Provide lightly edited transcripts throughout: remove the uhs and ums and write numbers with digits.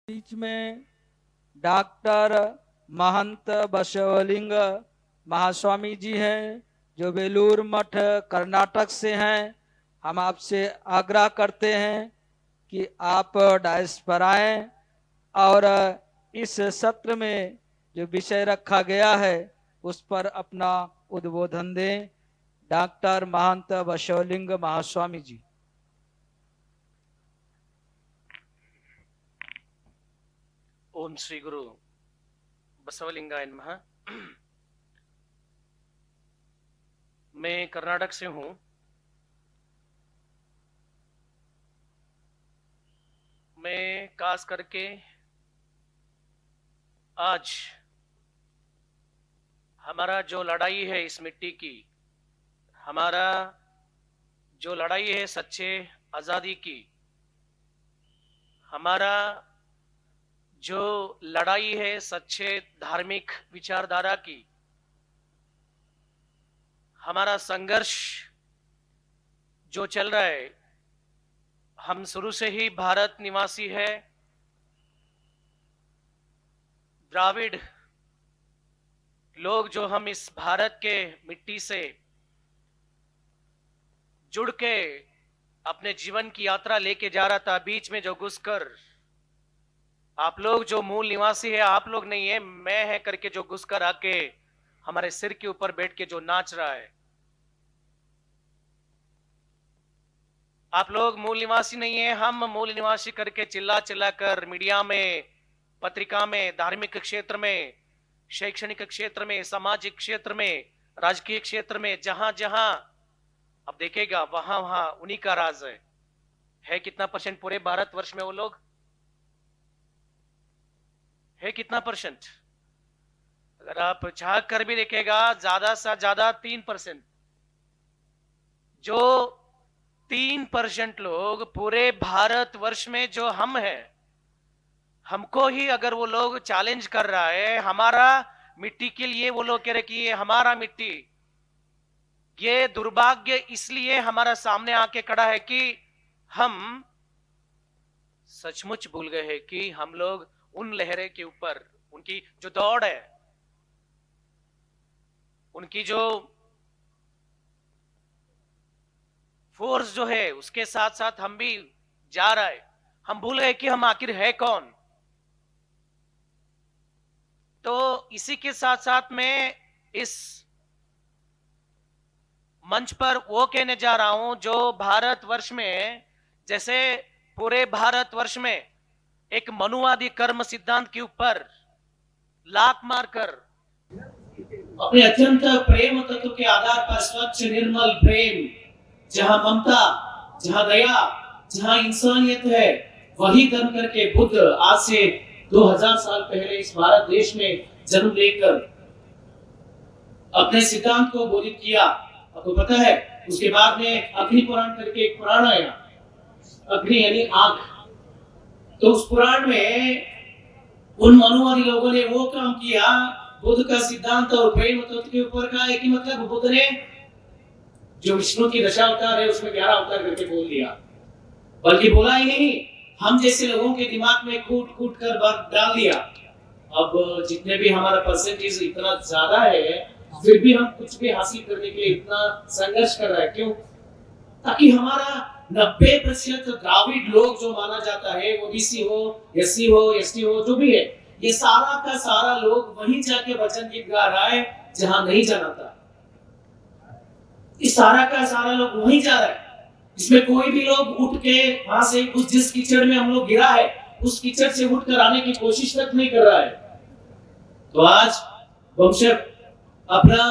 बीच में डॉक्टर महंत बसवलिंग महास्वामी जी हैं, जो बेलूर मठ कर्नाटक से हैं। हम आपसे आग्रह करते हैं कि आप डायस पर आएं और इस सत्र में जो विषय रखा गया है उस पर अपना उद्बोधन दें। डॉक्टर महंत बसवलिंग महास्वामी जी। ओम श्री गुरु बसवलिंगाय नमः। मैं कर्नाटक से हूं। मैं खास करके आज हमारा जो लड़ाई है इस मिट्टी की, हमारा जो लड़ाई है सच्चे आजादी की, हमारा जो लड़ाई है सच्चे धार्मिक विचारधारा की, हमारा संघर्ष जो चल रहा है, हम शुरू से ही भारत निवासी है। द्राविड़ लोग जो हम इस भारत के मिट्टी से जुड़ के अपने जीवन की यात्रा लेके जा रहा था, बीच में जो घुसकर आप लोग जो मूल निवासी है, आप लोग नहीं है मैं है करके जो घुसकर आके हमारे सिर के ऊपर बैठ के जो नाच रहा है, आप लोग मूल निवासी नहीं है। हम मूल निवासी करके चिल्ला चिल्ला कर मीडिया में, पत्रिका में, धार्मिक क्षेत्र में, शैक्षणिक क्षेत्र में, सामाजिक क्षेत्र में, राजकीय क्षेत्र में, जहां जहां अब देखेगा वहां वहां उन्हीं का राज है कितना परसेंट पूरे भारतवर्ष में वो लोग है कितना परसेंट? अगर आप झांक कर भी देखेगा ज्यादा से ज्यादा 3%। जो 3% लोग पूरे भारतवर्ष में जो हम हैं, हमको ही अगर वो लोग चैलेंज कर रहा है, हमारा मिट्टी के लिए वो लोग कह रहे कि ये हमारा मिट्टी, ये दुर्भाग्य इसलिए हमारा सामने आके खड़ा है कि हम सचमुच भूल गए हैं कि हम लोग उन लहरे के ऊपर, उनकी जो दौड़ है, उनकी जो फोर्स जो है, उसके साथ साथ हम भी जा रहा है। हम भूल गए कि हम आखिर है कौन। तो इसी के साथ साथ मैं इस मंच पर वो कहने जा रहा हूं, जो भारतवर्ष में, जैसे पूरे भारतवर्ष में एक मनुवादी कर्म सिद्धांत के ऊपर लात मारकर अपने अत्यंत प्रेम तत्व के आधार पर स्वच्छ निर्मल प्रेम, जहां ममता, जहां दया, जहां इंसानियत है, वही धर्म करके बुद्ध आज से 2000 साल पहले इस भारत देश में जन्म लेकर अपने सिद्धांत को बोधित किया। आपको पता है, उसके बाद में अग्नि पुराण करके एक पुराण आया। अग्नि यानी आग। तो उस पुराण में उन मनुवादी लोगों ने वो काम किया, बुद्ध का सिद्धांत और प्रेम तत्व के ऊपर का एक ही मतलब, बुद्ध ने जो विष्णु की दशा अवतार है उसमें 11 अवतार करके बोल दिया। बल्कि बोला ही नहीं, हम जैसे लोगों के दिमाग में कूट कूट कर बात डाल दिया। अब जितने भी हमारा परसेंटेज इतना ज्यादा है, फिर भी हम कुछ भी हासिल करने के लिए इतना संघर्ष कर रहा है। क्यों? ताकि हमारा 90% द्राविड़ लोग जो माना जाता है, वो बीसी हो, एससी हो, एसटी हो, जो भी है, ये सारा का सारा लोग वहीं जाके वचन गीत गा रहा है जहां नहीं जाना था। इस सारा का सारा लोग वहीं जा रहा है। इसमें कोई भी लोग उठ के वहां से उस जिस कीचड़ में हम लोग गिरा है, उस कीचड़ से उठ कर आने की कोशिश तक नहीं कर रहा है। तो आज वंशक अपना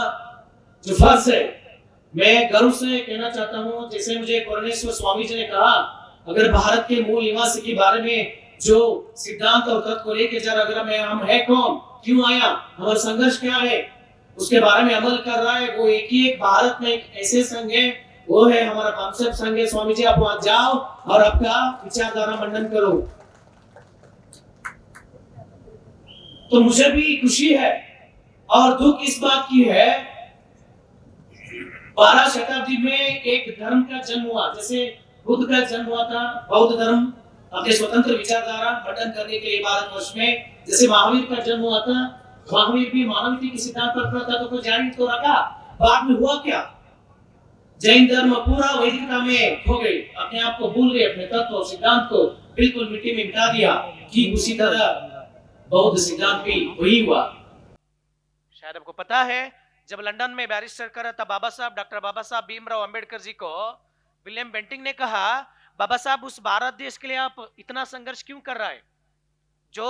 जो फर्ज है, मैं गर्व से कहना चाहता हूं, जैसे मुझे करुणेश्वर स्वामी जी ने कहा, अगर भारत के मूल निवासी के बारे में जो सिद्धांत और तत्व को लेकर जा रहा, अगर मैं हम है कौन, क्यों आया, हमारा संघर्ष क्या है, उसके बारे में अमल कर रहा है, वो एक ही एक भारत में एक ऐसे संघ है, वो है हमारा पामसप संघ है। स्वामी जी, आप वहां जाओ और आपका विचारधारा मंडन करो। तो मुझे भी खुशी है और दुख इस बात की है, 12 शताब्दी में एक धर्म का जन्म हुआ। जैसे बुद्ध का जन्म हुआ था बौद्ध धर्म, अपने स्वतंत्र विचारधारा मंडन करने के लिए भारतवर्ष में, जैसे महावीर का जन्म हुआ था, महावीर भी मानवता के सिद्धांत पर अपना तत्व को जारी तो रखा। बाद में हुआ क्या? जैन धर्म पूरा वैदिकता में हो गई, अपने आप को भूल गए, अपने तत्व और सिद्धांत को बिल्कुल मिट्टी में मिटा दिया। ठीक उसी तरह बौद्ध सिद्धांत भी वही हुआ। शायद आपको पता है, जब लंदन में बैरिस्टर कर रहा था बाबा साहब, डॉक्टर बाबा साहब भीमराव अंबेडकर जी को विलियम बेंटिंग ने कहा, बाबा साहब उस भारत देश के लिए आप इतना संघर्ष क्यों कर रहा है, जो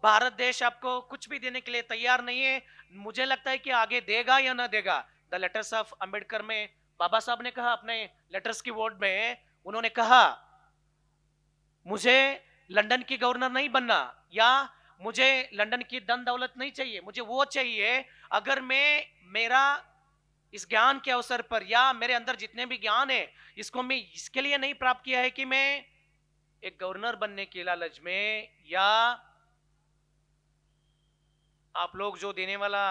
भारत देश आपको कुछ भी देने के लिए तैयार नहीं है, मुझे लगता है कि आगे देगा या ना देगा। द लेटर्स ऑफ अंबेडकर में बाबा साहब ने कहा, अपने लेटर्स की वर्ड में उन्होंने कहा, मुझे लंदन की गवर्नर नहीं बनना, या मुझे लंदन की धन दौलत नहीं चाहिए, मुझे वो चाहिए अगर मैं मेरा इस ज्ञान के अवसर पर, या मेरे अंदर जितने भी ज्ञान है, इसको मैं इसके लिए नहीं प्राप्त किया है कि मैं एक गवर्नर बनने के लालच में, या आप लोग जो देने वाला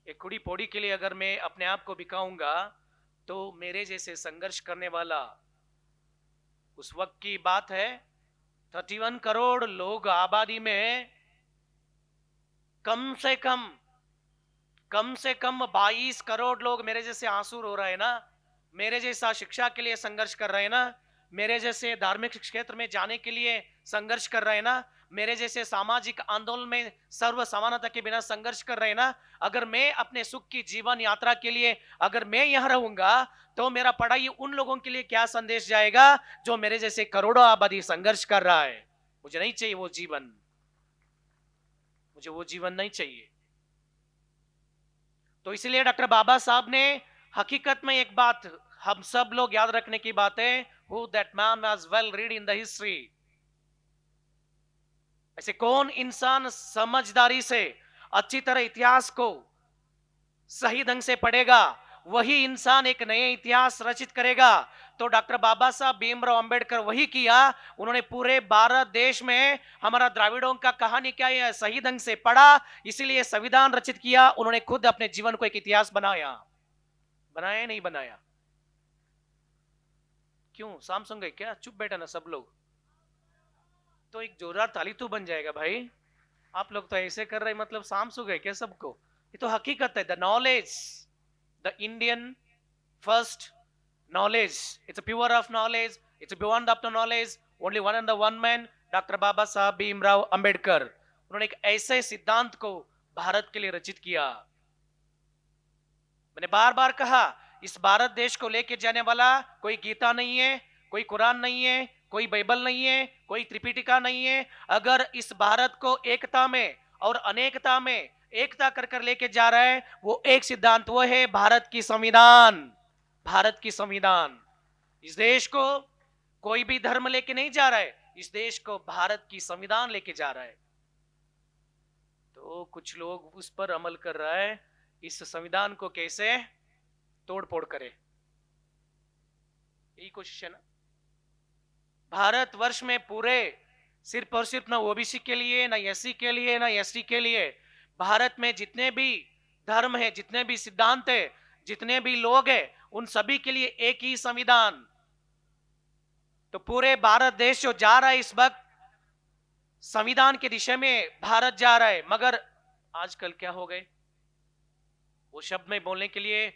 एक कुड़ी पौड़ी के लिए अगर मैं अपने आप को बिकाऊंगा, तो मेरे जैसे संघर्ष करने वाला, उस वक्त की बात है 31 करोड़ लोग आबादी में कम से कम 22 करोड़ लोग मेरे जैसे आंसू रो रहे हैं ना, मेरे जैसा शिक्षा के लिए संघर्ष कर रहे हैं ना, मेरे जैसे धार्मिक क्षेत्र में जाने के लिए संघर्ष कर रहे हैं ना, मेरे जैसे सामाजिक आंदोलन में सर्व समानता के बिना संघर्ष कर रहे हैं ना। अगर मैं अपने सुख की जीवन यात्रा के लिए अगर मैं यहां रहूंगा, तो मेरा पढ़ाई उन लोगों के लिए क्या संदेश जाएगा जो मेरे जैसे करोड़ों आबादी संघर्ष कर रहा है। मुझे नहीं चाहिए वो जीवन, मुझे वो जीवन नहीं चाहिए। तो इसलिए डॉक्टर बाबा साहब ने हकीकत में एक बात हम सब लोग याद रखने की बात है, who that man was well read in the history. ऐसे कौन इंसान समझदारी से अच्छी तरह इतिहास को सही ढंग से पढ़ेगा, वही इंसान एक नए इतिहास रचित करेगा। तो डॉक्टर बाबा साहब भीमराव अंबेडकर वही किया। उन्होंने पूरे भारत देश में हमारा द्राविड़ों का कहानी क्या है सही ढंग से पढ़ा, इसीलिए संविधान रचित किया। उन्होंने खुद अपने जीवन को एक इतिहास बनाया। बनाया नहीं बनाया? क्यों शाम सुन गए क्या? चुप बैठा ना सब लोग। तो एक जोरदार ताली तो बन जाएगा भाई। आप लोग तो ऐसे कर रहे मतलब शाम सो गए क्या सबको? ये तो हकीकत है। The knowledge, the Indian first knowledge, it's a pure of knowledge, it's beyond of the knowledge, only one and the one man, doctor Babasaheb Bhimrao Ambedkar. उन्होंने एक ऐसे सिद्धांत को भारत के लिए रचित किया। मैंने बार बार कहा, इस भारत देश को लेके जाने वाला कोई गीता नहीं है, कोई कुरान नहीं है, कोई बाइबल नहीं है, कोई त्रिपिटिका नहीं है। अगर इस भारत को एकता में और अनेकता में एकता कर कर लेके जा रहा है, वो एक सिद्धांत, वो है भारत की संविधान। भारत की संविधान। इस देश को कोई भी धर्म लेके नहीं जा रहा है, इस देश को भारत की संविधान लेके जा रहा है। तो कुछ लोग उस पर अमल कर रहा है, इस संविधान को कैसे तोड़ फोड़ करे, यही कोशिश है ना। भारतवर्ष में पूरे सिर्फ और सिर्फ ना ओबीसी के लिए, ना एससी के लिए, ना एसटी के लिए, भारत में जितने भी धर्म है, जितने भी सिद्धांत है, जितने भी लोग हैं, उन सभी के लिए एक ही संविधान। तो पूरे भारत देश जो जा रहा है इस वक्त संविधान की दिशा में भारत जा रहा है। मगर आजकल क्या हो गए, वो शब्द मैं बोलने के लिए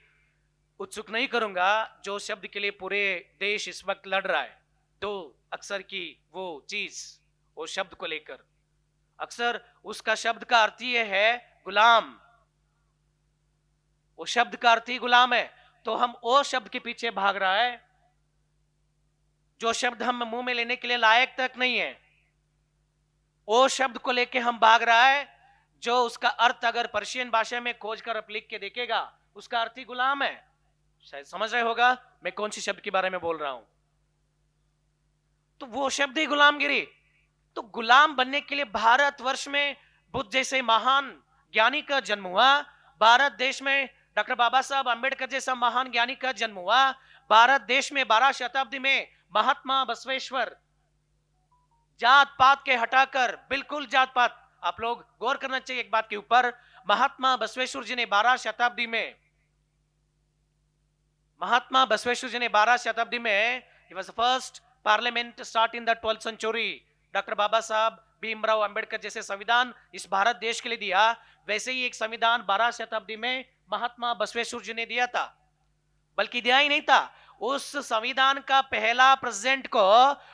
उत्सुक नहीं करूंगा जो शब्द के लिए पूरे देश इस वक्त लड़ रहा है। तो अक्सर की वो चीज, वो शब्द को लेकर अक्सर उसका शब्द का अर्थ ये है गुलाम। वो शब्द का अर्थ ही गुलाम है। तो हम वो शब्द के पीछे भाग रहा है जो शब्द हम मुंह में लेने के लिए लायक तक नहीं है। वो शब्द को लेके हम भाग रहा है जो उसका अर्थ अगर पर्शियन भाषा में खोज कर लिख के देखेगा, उसका अर्थ ही गुलाम है। शायद समझ रहे होगा मैं कौन सी शब्द के बारे में बोल रहा हूं। तो वो शब्द ही गुलामगिरी। तो गुलाम बनने के लिए भारतवर्ष में बुद्ध जैसे महान ज्ञानी का जन्म हुआ। भारत देश में डॉक्टर बाबा साहब अंबेडकर जैसा महान ज्ञानी का जन्म हुआ। भारत देश में 12 शताब्दी में महात्मा बसवेश्वर जात पात के हटाकर, बिल्कुल जात पात, आप लोग गौर करना चाहिए एक बात के ऊपर, महात्मा बसवेश्वर जी ने 12 शताब्दी में, महात्मा बसवेश्वर जी ने 12 शताब्दी में, he was the first parliament start in the 12th century. Doctor Babasaheb Bhimrao Ambedkar जैसे संविधान इस भारत देश के लिए दिया, वैसे ही एक संविधान 12 शताब्दी में महात्मा बसवेश्वर जी ने दिया था। बल्कि दिया ही नहीं था, उस संविधान का पहला प्रेसिडेंट को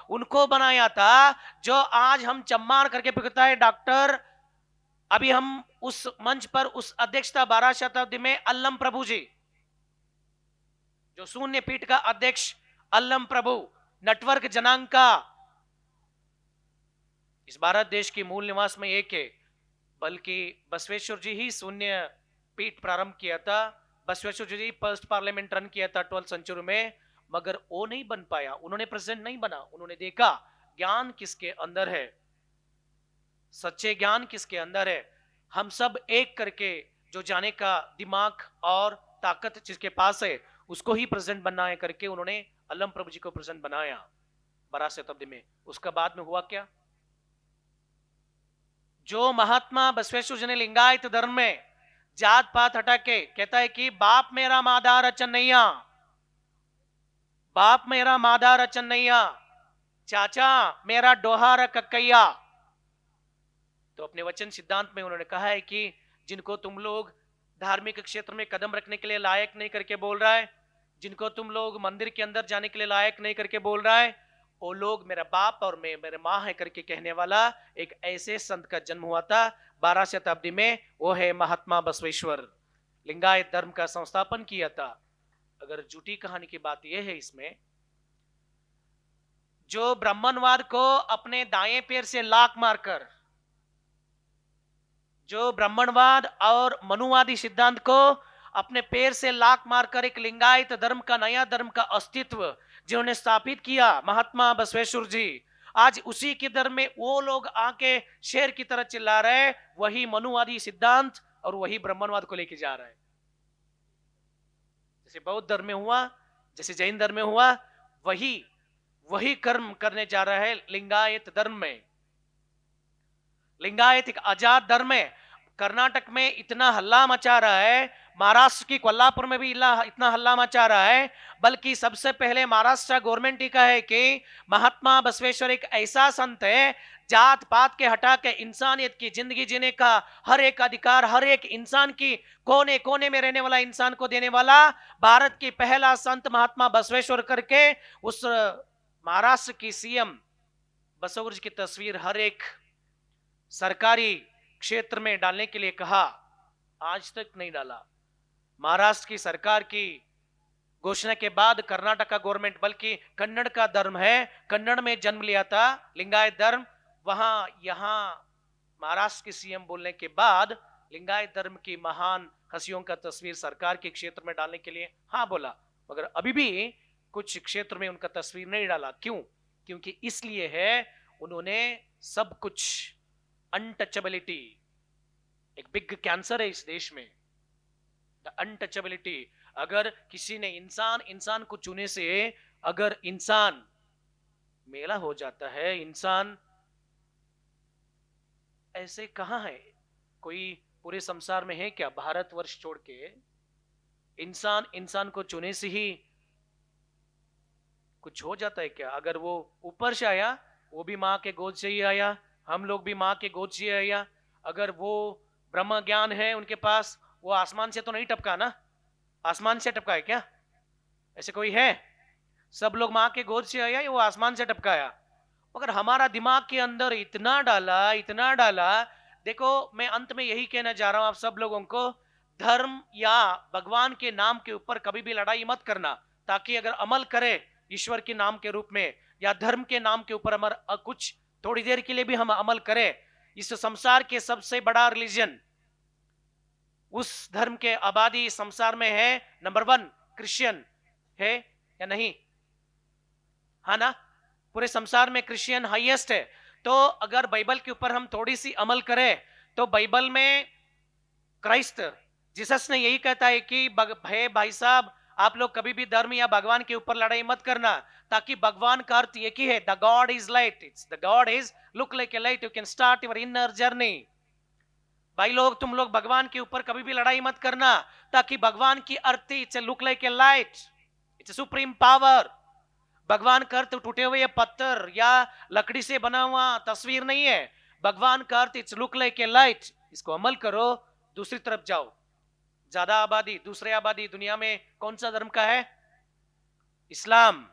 उनको बनाया था जो आज हम चम्मार करके पुकारता है डॉक्टर। अभी हम उस मंच पर उस अध्यक्षता 12 शताब्दी में अल्लम प्रभु जी, जो शून्य पीठ का अध्यक्ष अल्लम प्रभु, नेटवर्क जनांग का इस भारत देश की मूल निवास में एक है। बल्कि बसवेश्वर जी ही शून्य पीठ प्रारंभ किया था, Basaveshwar ji first parliament run किया था 12th सेंचुरी में, मगर वो नहीं बन पाया, उन्होंने प्रेसिडेंट नहीं बना। उन्होंने देखा ज्ञान किसके अंदर है, सच्चे ज्ञान किसके अंदर है। हम सब एक करके जो जाने का दिमाग और ताकत जिसके पास है उसको ही प्रेसिडेंट बनना है करके उन्होंने अल्लम प्रभु जी को प्रेसिडेंट बनाया 12 शताब्दी में। उसका बाद में हुआ क्या, जो महात्मा बसवेश्वर जी ने लिंगायत धर्म में जात पात हटा के कहता है कि बाप मेरा मादा रचनैया, बाप मेरा मादा रचनैया, चाचा मेरा डोहार कक्कैया। तो अपने वचन सिद्धांत में उन्होंने कहा है कि जिनको तुम लोग धार्मिक क्षेत्र में कदम रखने के लिए लायक नहीं करके बोल रहा है, जिनको तुम लोग मंदिर के अंदर जाने के लिए लायक नहीं करके बोल रहा है, वो लोग मेरा बाप और मैं मेरे माँ है करके कहने वाला एक ऐसे संत का जन्म हुआ था 12 शताब्दी में। वो है महात्मा बसवेश्वर, लिंगायत धर्म का संस्थापन किया था। अगर झूठी कहानी की बात यह है इसमें, जो ब्राह्मणवाद को अपने दाएं पैर से लात मारकर, जो ब्राह्मणवाद और मनुवादी सिद्धांत को अपने पैर से लात मारकर एक लिंगायत धर्म का नया धर्म का अस्तित्व जिन्होंने स्थापित किया महात्मा बसवेश्वर जी, आज उसी के धर्म में वो लोग आके शेर की तरह चिल्ला रहे, वही मनुवादी सिद्धांत और वही ब्राह्मणवाद को लेके जा रहा है। जैसे बौद्ध धर्म में हुआ, जैसे जैन धर्म में हुआ, वही कर्म करने जा रहा है लिंगायत धर्म में। लिंगायत एक आजाद धर्म है। कर्नाटक में इतना हल्ला मचा रहा है, महाराष्ट्र की कोल्हापुर में भी इतना हल्ला मचा रहा है, बल्कि सबसे पहले महाराष्ट्र गवर्नमेंट ही का है कि महात्मा बसवेश्वर एक ऐसा संत है जात पात के हटा के इंसानियत की जिंदगी जीने का हर एक अधिकार हर एक इंसान की कोने कोने में रहने वाला इंसान को देने वाला भारत की पहला संत महात्मा बसवेश्वर करके उस महाराष्ट्र की सीएम बसवेश्वर जी की तस्वीर हर एक सरकारी क्षेत्र में डालने के लिए कहा, आज तक नहीं डाला। महाराष्ट्र की सरकार की घोषणा के बाद कर्नाटक का गवर्नमेंट, बल्कि कन्नड़ का धर्म है, कन्नड़ में जन्म लिया था लिंगायत धर्म, वहां यहां महाराष्ट्र के सीएम बोलने के बाद लिंगायत धर्म की महान हस्तियों का तस्वीर सरकार के क्षेत्र में डालने के लिए हाँ बोला, मगर अभी भी कुछ क्षेत्र में उनका तस्वीर नहीं डाला। क्यों? क्योंकि इसलिए है उन्होंने सब कुछ अनटचेबिलिटी, एक बिग कैंसर है इस देश में, द अनटचेबिलिटी। अगर किसी ने इंसान को चुने से अगर इंसान मेला हो जाता है, इंसान ऐसे कहां है, कोई पूरे संसार में है क्या भारतवर्ष छोड़ के इंसान को चुने से ही कुछ हो जाता है क्या? अगर वो ऊपर से आया, वो भी मां के गोद से ही आया, हम लोग भी मां के गोद से आया। अगर वो ब्रह्म ज्ञान है उनके पास, वो आसमान से तो नहीं टपका ना, आसमान से टपका है क्या? ऐसे कोई है? सब लोग मां के गोद से आया या वो आसमान से टपकाया? मगर हमारा दिमाग के अंदर इतना डाला। देखो, मैं अंत में यही कहना चाह रहा हूं आप सब लोगों को, धर्म या भगवान के नाम के ऊपर कभी भी लड़ाई मत करना, ताकि अगर अमल करे ईश्वर के नाम के रूप में या धर्म के नाम के ऊपर हमारा कुछ थोड़ी देर के लिए भी हम अमल करें, इस संसार के सबसे बड़ा रिलीजन, उस धर्म के आबादी संसार में है नंबर 1 क्रिश्चियन है या नहीं? हाँ ना, पूरे संसार में क्रिश्चियन हाईएस्ट है। तो अगर बाइबल के ऊपर हम थोड़ी सी अमल करें तो बाइबल में क्राइस्ट जीसस ने यही कहता है कि भाई साहब आप लोग कभी भी धर्म या भगवान के ऊपर लड़ाई मत करना, ताकि भगवान का अर्थ एक ही है, the God is light, it's the God is look like a light, you can start your inner journey. भाई लोग, तुम लोग भगवान के ऊपर कभी भी लड़ाई मत करना, ताकि भगवान की अर्थ it's look like a light, it's supreme power. भगवान का अर्थ टूटे हुए पत्थर या लकड़ी से बना हुआ तस्वीर नहीं है। भगवान का अर्थ it's look like a light. इसको अमल करो, दूसरी तरफ जाओ। ज्यादा आबादी, दूसरे आबादी दुनिया में कौन सा धर्म का है? इस्लाम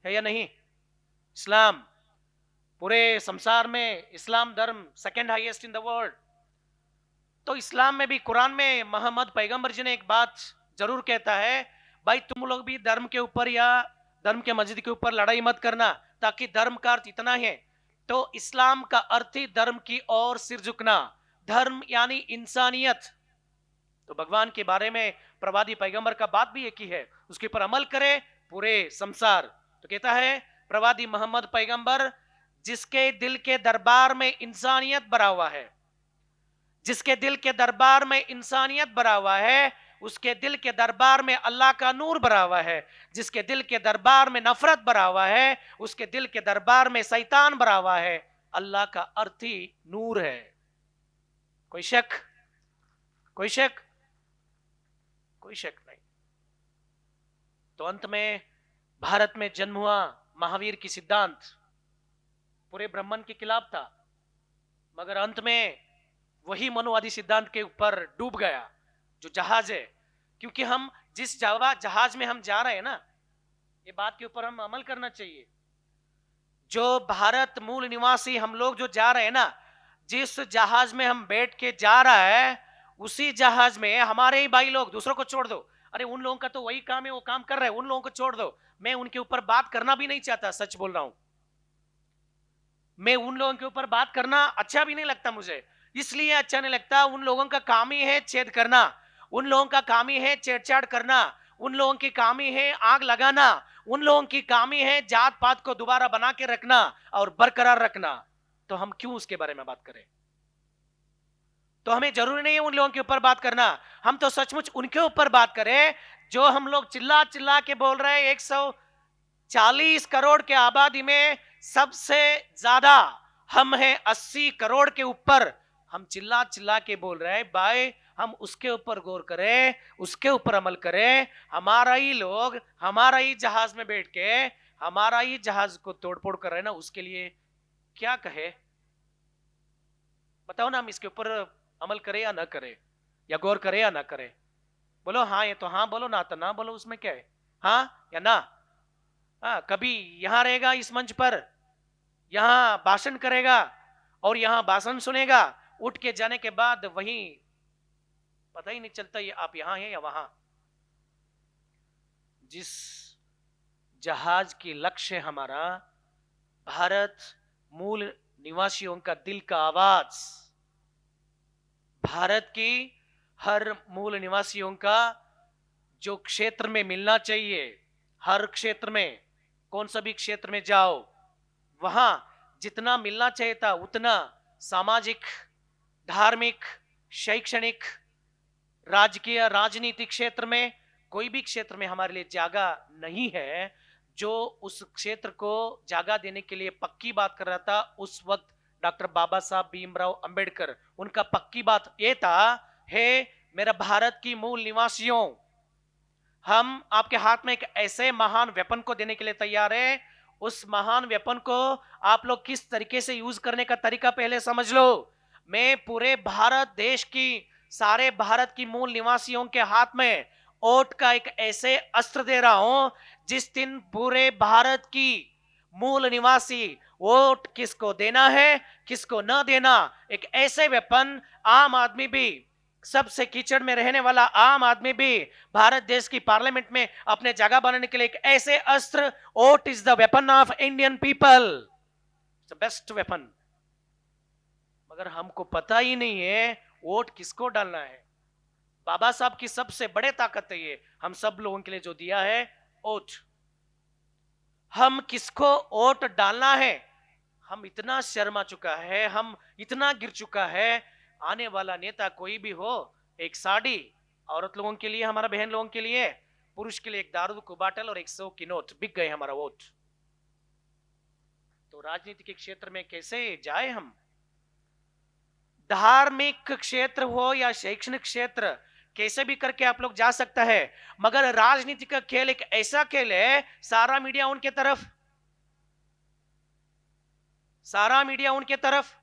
है या नहीं? इस्लाम पूरे संसार में इस्लाम धर्म second highest in the world. तो इस्लाम में भी कुरान में मोहम्मद पैगंबर जी ने एक बात जरूर कहता है, भाई तुम लोग भी धर्म के ऊपर या धर्म के मस्जिद के ऊपर लड़ाई मत करना, ताकि धर्म का अर्थ इतना है। तो इस्लाम का अर्थ ही धर्म की ओर सिर झुकना, धर्म यानी इंसानियत। तो भगवान के बारे में प्रवादी पैगंबर का बात भी एक ही है, उसके ऊपर अमल करे पूरे संसार। तो कहता है प्रवादी मोहम्मद पैगंबर, जिसके दिल के दरबार में इंसानियत भरा हुआ है, जिसके दिल के दरबार में इंसानियत भरा हुआ है, उसके दिल के दरबार में अल्लाह का नूर भरा हुआ है। जिसके दिल के दरबार में नफरत भरा हुआ है, उसके दिल के दरबार में शैतान भरा हुआ है। अल्लाह का अर्थ ही नूर है। कोई शक? कोई शक? कोई शक नहीं। तो अंत में भारत में जन्म हुआ महावीर की सिद्धांत पूरे ब्रह्मांड के खिलाफ था, मगर अंत में वही मनुवादी सिद्धांत के ऊपर डूब गया जो जहाज है। क्योंकि हम जिस जहाज में हम जा रहे हैं ना, ये बात के ऊपर हम अमल करना चाहिए। जो भारत मूल निवासी हम लोग जो जा रहे हैं ना, जिस जहाज में हम बैठ के जा रहा है, उसी जहाज में हमारे ही भाई लोग, दूसरों को छोड़ दो, अरे उन लोगों का तो वही काम है, वो काम कर रहे हैं, उन लोगों को छोड़ दो। मैं उनके ऊपर बात करना भी नहीं चाहता, सच बोल रहा हूं। मैं उन लोगों के ऊपर बात करना अच्छा भी नहीं लगता मुझे। इसलिए अच्छा नहीं लगता, उन लोगों का काम ही है छेद करना, उन लोगों का काम ही है छेड़छाड़ करना, उन लोगों की काम ही है आग लगाना, उन लोगों की काम ही है जात पात को दोबारा बना के रखना और बरकरार रखना। तो हम क्यों उसके बारे में बात करें? तो हमें जरूरी नहीं है उन लोगों के ऊपर बात करना, हम तो सचमुच उनके ऊपर बात करें जो हम लोग चिल्ला चिल्ला के बोल रहे हैं। 140 करोड़ के आबादी में सबसे ज्यादा हम हैं 80 करोड़ के ऊपर। हम चिल्ला चिल्ला के बोल रहे हैं, भाई हम उसके ऊपर गौर करें, उसके ऊपर अमल करें। हमारा ही लोग हमारा ही जहाज में बैठ के हमारा ही जहाज को तोड़फोड़ कर रहे हैं ना, उसके लिए क्या कहे? बताओ ना, हम इसके ऊपर अमल करें या ना करें, या गौर करें या ना करें? बोलो हाँ ये तो हाँ बोलो, ना तो ना बोलो, उसमें क्या है? हाँ या ना? हाँ, कभी यहां रहेगा इस मंच पर, यहां भाषण करेगा और यहां भाषण सुनेगा, उठ के जाने के बाद वहीं पता ही नहीं चलता ये आप यहां हैं या वहां। जिस जहाज की लक्ष्य हमारा भारत मूल निवासियों का दिल का आवाज, भारत की हर मूल निवासियों का जो क्षेत्र में मिलना चाहिए, हर क्षेत्र में, कौन सा भी क्षेत्र में जाओ, वहां जितना मिलना चाहिए था उतना सामाजिक, धार्मिक, शैक्षणिक, राजकीय, राजनीतिक क्षेत्र में, कोई भी क्षेत्र में हमारे लिए जगह नहीं है। जो उस क्षेत्र को जगह देने के लिए पक्की बात कर रहा था उस वक्त डॉक्टर बाबा साहब भीमराव अंबेडकर। उनका पक्की बात यह था, हे मेरा भारत की मूल निवासियों, हम आपके हाथ में एक ऐसे महान वेपन को देने के लिए तैयार हैं। उस महान वेपन को आप लोग किस तरीके से यूज करने का तरीका पहले समझ लो। मैं पूरे भारत देश की, सारे भारत की मूल निवासियों के हाथ में वोट का एक ऐसे अस्त्र दे रहा हूं, जिस दिन पूरे भारत की मूल निवासी वोट किसको देना है किसको न देना, एक ऐसे वेपन, आम आदमी भी, सबसे कीचड़ में रहने वाला आम आदमी भी भारत देश की पार्लियामेंट में अपने जगह बनाने के लिए एक ऐसे अस्त्र, vote is the weapon of Indian people, the best weapon. मगर हमको पता ही नहीं है वोट किसको डालना है। बाबा साहब की सबसे बड़े ताकत है ये, हम सब लोगों के लिए जो दिया है वोट। हम किसको वोट डालना है, हम इतना शर्मा चुका है, हम इतना गिर चुका है। आने वाला नेता कोई भी हो, एक साड़ी औरत लोगों के लिए, हमारा बहन लोगों के लिए, पुरुष के लिए एक दारू की बाटल और 100 की नोट, बिक गए हमारा वोट। तो राजनीति के क्षेत्र में कैसे जाए हम? धार्मिक क्षेत्र हो या शैक्षणिक क्षेत्र, कैसे भी करके आप लोग जा सकता है, मगर राजनीति का खेल एक ऐसा खेल है, सारा मीडिया उनके तरफ, सारा मीडिया उनके तरफ,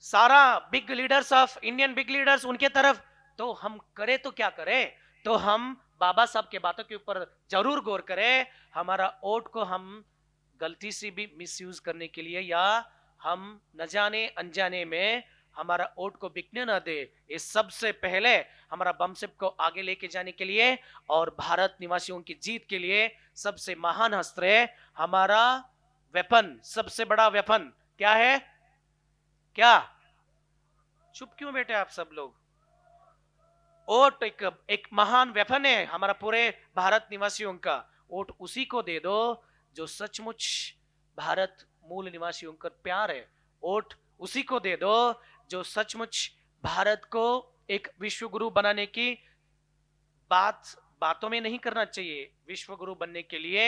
सारा big leaders of Indian big leaders उनके तरफ। तो हम करें तो क्या करें? तो हम बाबा साहब के बातों के ऊपर जरूर गौर करें। हमारा वोट को हम गलती से भी मिसयूज करने के लिए या हम न जाने अनजाने में हमारा वोट को बिकने ना दे, ये सबसे पहले हमारा बमसेप को आगे लेके जाने के लिए और भारत निवासियों की जीत के लिए सबसे महान अस्त्र है हमारा वेपन, सबसे बड़ा वेपन क्या है? क्या? चुप क्यों बैठे आप सब लोग? वोट एक महान वेपन है हमारा पूरे भारत निवासियों का। वोट उसी को दे दो जो सचमुच भारत मूल निवासियों का प्यार है। वोट उसी को दे दो जो सचमुच भारत को एक विश्व गुरु बनाने की बातों में नहीं करना चाहिए। विश्व गुरु बनने के लिए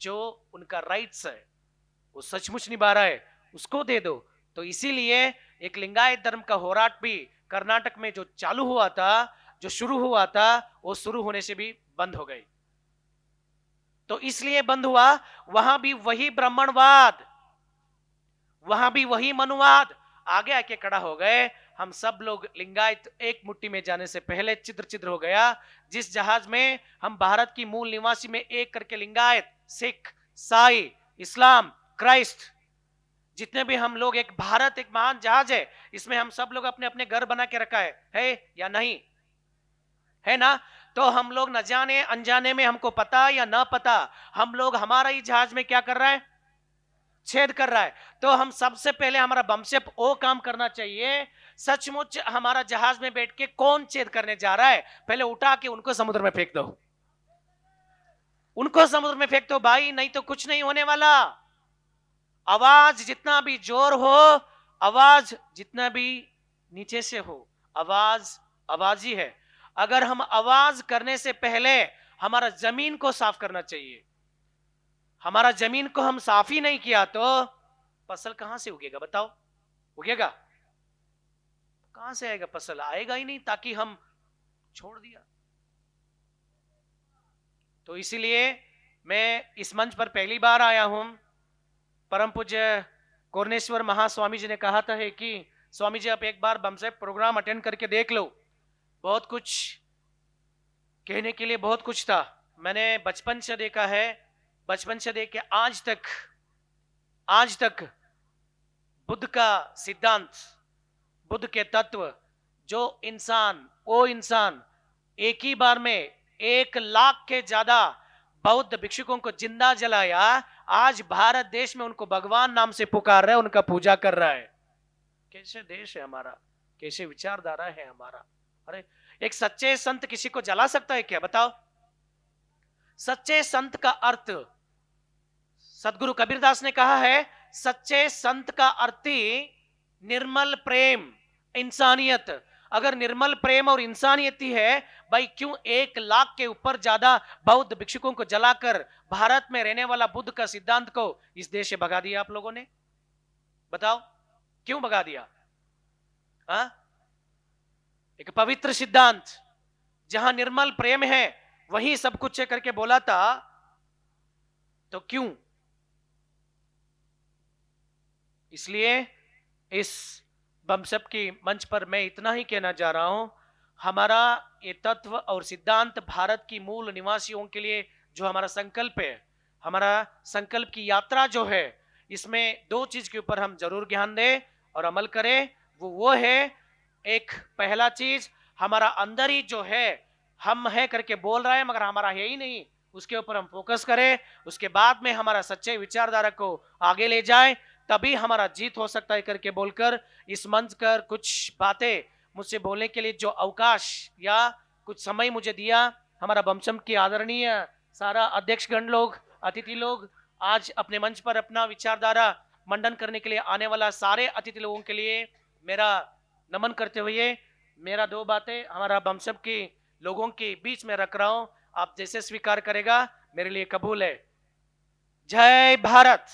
जो उनका राइट्स है वो सचमुच निभा रहा है, उसको दे दो। तो इसीलिए एक लिंगायत धर्म का होराट भी कर्नाटक में जो चालू हुआ था, जो शुरू हुआ था, वो शुरू होने से भी बंद हो गई। तो इसलिए बंद हुआ, वहां भी वही ब्राह्मणवाद, वहां भी वही मनुवाद आगे आके खड़ा हो गए। हम सब लोग लिंगायत एक मुट्ठी में जाने से पहले चिद्र हो गया। जिस जहाज में हम भारत की मूल निवासी में एक करके लिंगायत, सिख, साई, इस्लाम, क्राइस्ट, जितने भी हम लोग, एक भारत एक महान जहाज है, इसमें हम सब लोग अपने अपने घर बना के रखा है या नहीं? है ना? तो हम लोग न जाने अनजाने में, हमको पता या ना पता, हम लोग हमारा ही जहाज में क्या कर रहा है? छेद कर रहा है। तो हम सबसे पहले हमारा बमसेप वो काम करना चाहिए, सचमुच हमारा जहाज में बैठ के कौन छेद करने जा रहा है, पहले उठा के उनको समुद्र में फेंक दो, उनको समुद्र में फेंक दो भाई, नहीं तो कुछ नहीं होने वाला। आवाज जितना भी जोर हो, आवाज जितना भी नीचे से हो, आवाज आवाज ही है। अगर हम आवाज करने से पहले हमारा जमीन को साफ करना चाहिए, हमारा जमीन को हम साफ ही नहीं किया तो फसल कहां से उगेगा? बताओ, उगेगा? कहां से आएगा? फसल आएगा ही नहीं, ताकि हम छोड़ दिया। तो इसीलिए मैं इस मंच पर पहली बार आया हूं। परम पूज्य कोरनेश्वर महास्वामी जी ने कहा था है कि स्वामी जी आप एक बार बमसेप प्रोग्राम अटेंड करके देख लो। बहुत कुछ कहने के लिए बहुत कुछ था, मैंने बचपन से देखा है, बचपन से देख के आज तक बुद्ध का सिद्धांत, बुद्ध के तत्व, जो इंसान, वो इंसान एक ही बार में 1 लाख के ज्यादा बौद्ध भिक्षुकों को जिंदा जलाया, आज भारत देश में उनको भगवान नाम से पुकार रहा है, उनका पूजा कर रहा है। कैसे देश है हमारा, कैसे विचारधारा है हमारा। अरे एक सच्चे संत किसी को जला सकता है क्या? बताओ। सच्चे संत का अर्थ, सदगुरु कबीरदास ने कहा है, सच्चे संत का अर्थ ही निर्मल प्रेम, इंसानियत। अगर निर्मल प्रेम और इंसानियत ही है भाई, क्यों 1 लाख के ऊपर ज्यादा बौद्ध भिक्षुकों को जलाकर भारत में रहने वाला बुद्ध का सिद्धांत को इस देश से भगा दिया आप लोगों ने? बताओ क्यों भगा दिया? एक पवित्र सिद्धांत जहां निर्मल प्रेम है, वही सब कुछ है करके बोला था, तो क्यों? इसलिए इस बमसेप की मंच पर मैं इतना ही कहना चाह रहा हूं, हमारा ये तत्व और सिद्धांत भारत की मूल निवासियों के लिए जो हमारा संकल्प है, हमारा संकल्प की यात्रा जो है, इसमें 2 चीज के ऊपर हम जरूर ध्यान दें और अमल करें। वो है, एक पहला चीज, हमारा अंदर ही जो है, हम है करके बोल रहा है मगर हमारा है ही नहीं, उसके ऊपर हम फोकस करें। उसके बाद में हमारा सच्चे विचारधारा को आगे ले जाए, तभी हमारा जीत हो सकता है करके बोलकर इस मंच कर कुछ बातें मुझसे बोलने के लिए जो अवकाश या कुछ समय मुझे दिया, हमारा बमसेप की आदरणीय सारा अध्यक्षगण लोग, अतिथि लोग, आज अपने मंच पर अपना विचारधारा मंडन करने के लिए आने वाला सारे अतिथि लोगों के लिए मेरा नमन करते हुए मेरा 2 बातें हमारा बमसेप के लोगों के बीच में रख रहा हूं। आप जैसे स्वीकार करेगा मेरे लिए कबूल है। जय भारत।